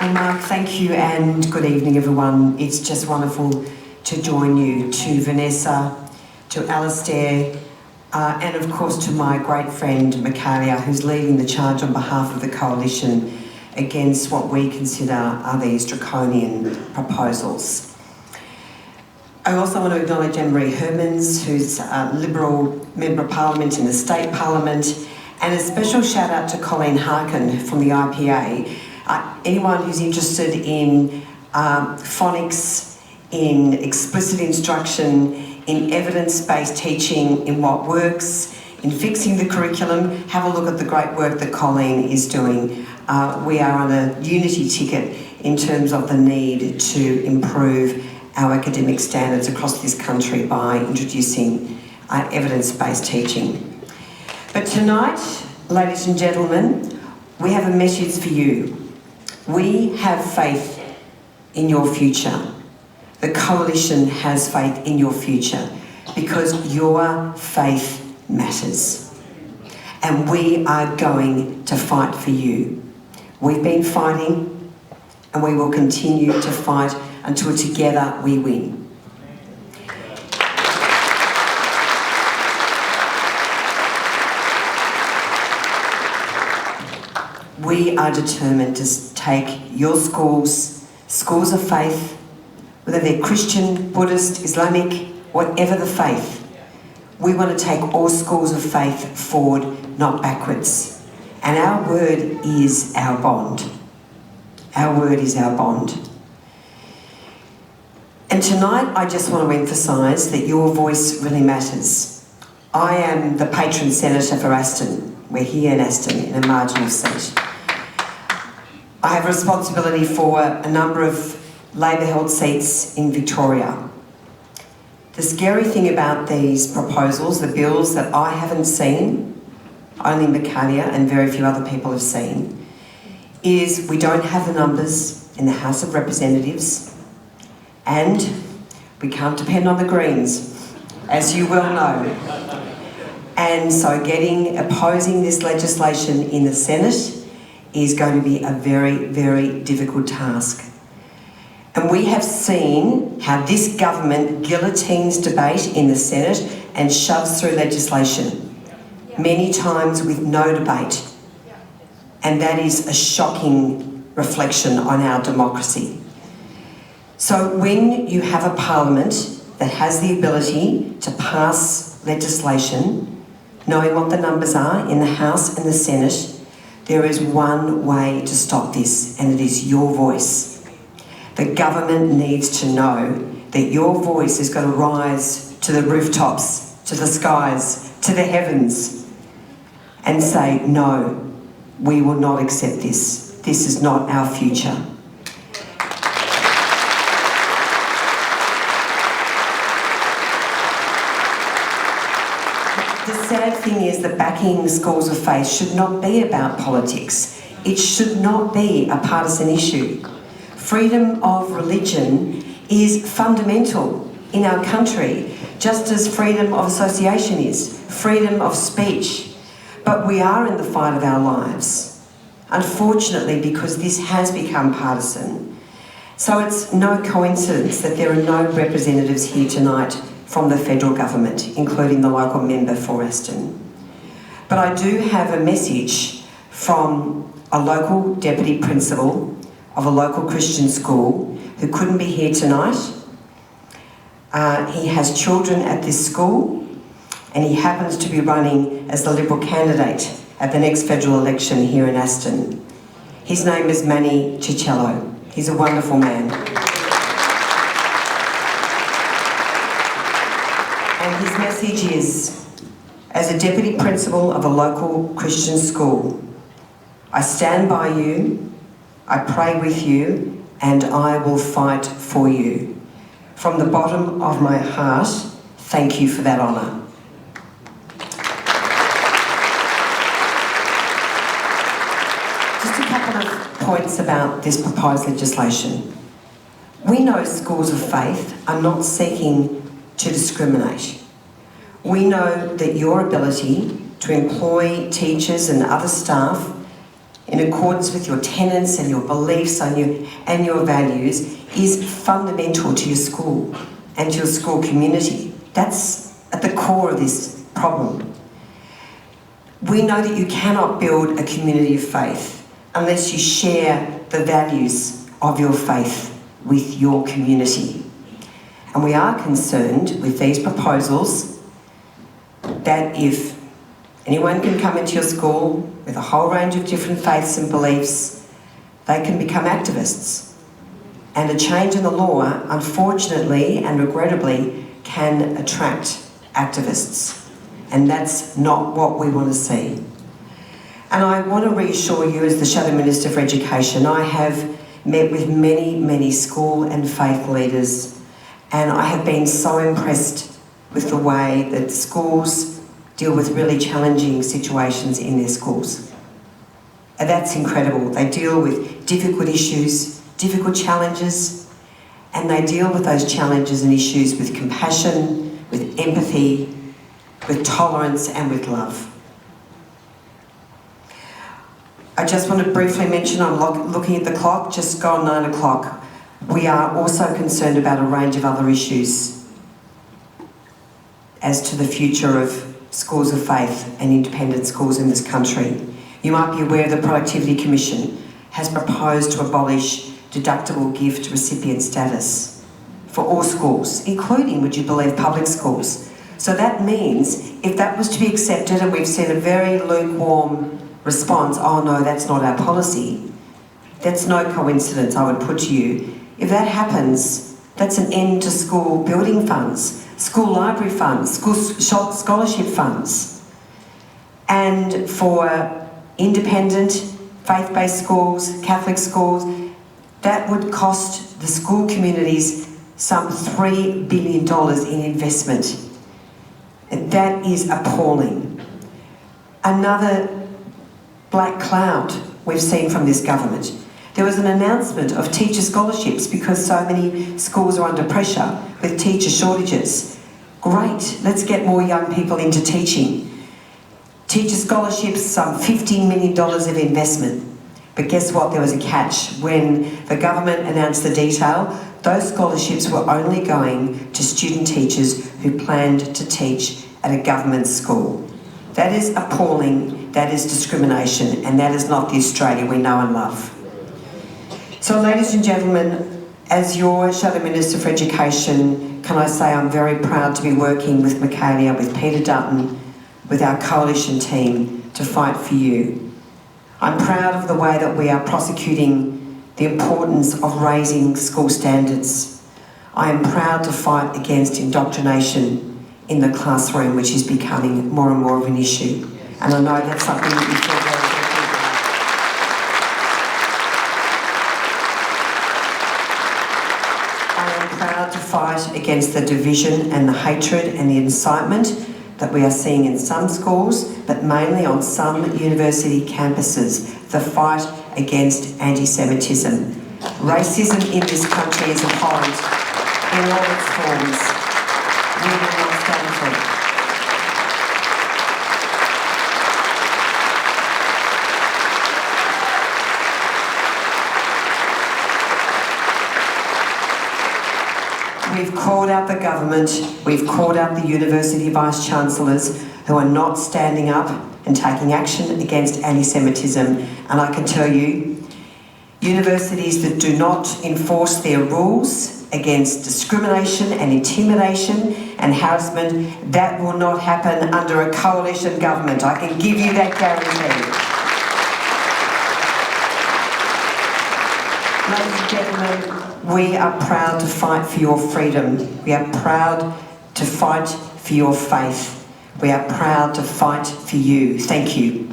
Well, Mark, thank you and good evening, everyone. It's just wonderful to join you, to Vanessa, to Alastair, and of course to my great friend Michaelia, who's leading the charge on behalf of the Coalition against what we consider are these draconian proposals. I also want to acknowledge Anne-Marie Hermans, who's a Liberal Member of Parliament in the State Parliament, and a special shout out to Colleen Harkin from the IPA. Anyone who's interested in phonics, in explicit instruction, in evidence-based teaching, in what works, in fixing the curriculum, have a look at the great work that Colleen is doing. We are on a unity ticket in terms of the need to improve our academic standards across this country by introducing evidence-based teaching. But tonight, ladies and gentlemen, we have a message for you. We have faith in your future. The Coalition has faith in your future because your faith matters. And we are going to fight for you. We've been fighting and we will continue to fight until together we win. We are determined to take your schools of faith, whether they're Christian, Buddhist, Islamic, whatever the faith. We want to take all schools of faith forward, not backwards. And our word is our bond. Our word is our bond. And tonight I just want to emphasise that your voice really matters. I am the patron senator for Aston. We're here in Aston in a marginal seat. I have responsibility for a number of Labor-held seats in Victoria. The scary thing about these proposals, the bills that I haven't seen, only Michaelia and very few other people have seen, is we don't have the numbers in the House of Representatives and we can't depend on the Greens, as you well know. And so opposing this legislation in the Senate is going to be a very, very difficult task. And we have seen how this government guillotines debate in the Senate and shoves through legislation, many times with no debate. And that is a shocking reflection on our democracy. So when you have a parliament that has the ability to pass legislation, knowing what the numbers are in the House and the Senate, there is one way to stop this, and it is your voice. The government needs to know that your voice is going to rise to the rooftops, to the skies, to the heavens, and say, no, we will not accept this. This is not our future. The sad thing is that backing schools of faith should not be about politics. It should not be a partisan issue. Freedom of religion is fundamental in our country, just as freedom of association is, freedom of speech. But we are in the fight of our lives, unfortunately, because this has become partisan. So it's no coincidence that there are no representatives here tonight from the federal government, including the local member for Aston. But I do have a message from a local deputy principal of a local Christian school who couldn't be here tonight. He has children at this school and he happens to be running as the Liberal candidate at the next federal election here in Aston. His name is Manny Cicello. He's a wonderful man. And his message is, as a deputy principal of a local Christian school, I stand by you, I pray with you, and I will fight for you. From the bottom of my heart, thank you for that honour. Just a couple of points about this proposed legislation. We know schools of faith are not seeking to discriminate. We know that your ability to employ teachers and other staff in accordance with your tenets and your beliefs and your values is fundamental to your school and to your school community. That's at the core of this problem. We know that you cannot build a community of faith unless you share the values of your faith with your community. And we are concerned with these proposals that if anyone can come into your school with a whole range of different faiths and beliefs, they can become activists. And a change in the law, unfortunately and regrettably, can attract activists. And that's not what we want to see. And I want to reassure you, as the Shadow Minister for Education, I have met with many, many school and faith leaders, and I have been so impressed with the way that schools deal with really challenging situations in their schools. And that's incredible. They deal with difficult issues, difficult challenges, and they deal with those challenges and issues with compassion, with empathy, with tolerance and with love. I just want to briefly mention, I'm looking at the clock, just gone 9 o'clock. We are also concerned about a range of other issues as to the future of schools of faith and independent schools in this country. You might be aware the Productivity Commission has proposed to abolish deductible gift recipient status for all schools, including, would you believe, public schools. So that means if that was to be accepted, and we've seen a very lukewarm response, oh no, that's not our policy, that's no coincidence, I would put to you. If that happens, that's an end to school building funds, school library funds, school scholarship funds. And for independent, faith-based schools, Catholic schools, that would cost the school communities some $3 billion in investment. And that is appalling. Another black cloud we've seen from this government. There was an announcement of teacher scholarships because so many schools are under pressure with teacher shortages. Great, let's get more young people into teaching. Teacher scholarships, some $15 million of investment. But guess what, there was a catch. When the government announced the detail, those scholarships were only going to student teachers who planned to teach at a government school. That is appalling, that is discrimination, and that is not the Australia we know and love. So, ladies and gentlemen, as your Shadow Minister for Education, can I say I'm very proud to be working with Michaelia, with Peter Dutton, with our coalition team to fight for you. I'm proud of the way that we are prosecuting the importance of raising school standards. I am proud to fight against indoctrination in the classroom, which is becoming more and more of an issue. And I know that's something that you feel very to fight against the division and the hatred and the incitement that we are seeing in some schools, but mainly on some university campuses, the fight against anti-Semitism. Racism in this country is abhorrent in all its forms. We will not stand for it. We've called out the government, we've called out the university vice-chancellors who are not standing up and taking action against anti-Semitism. And I can tell you, universities that do not enforce their rules against discrimination and intimidation and harassment, that will not happen under a coalition government. I can give you that guarantee. Ladies and gentlemen, we are proud to fight for your freedom. We are proud to fight for your faith. We are proud to fight for you. Thank you.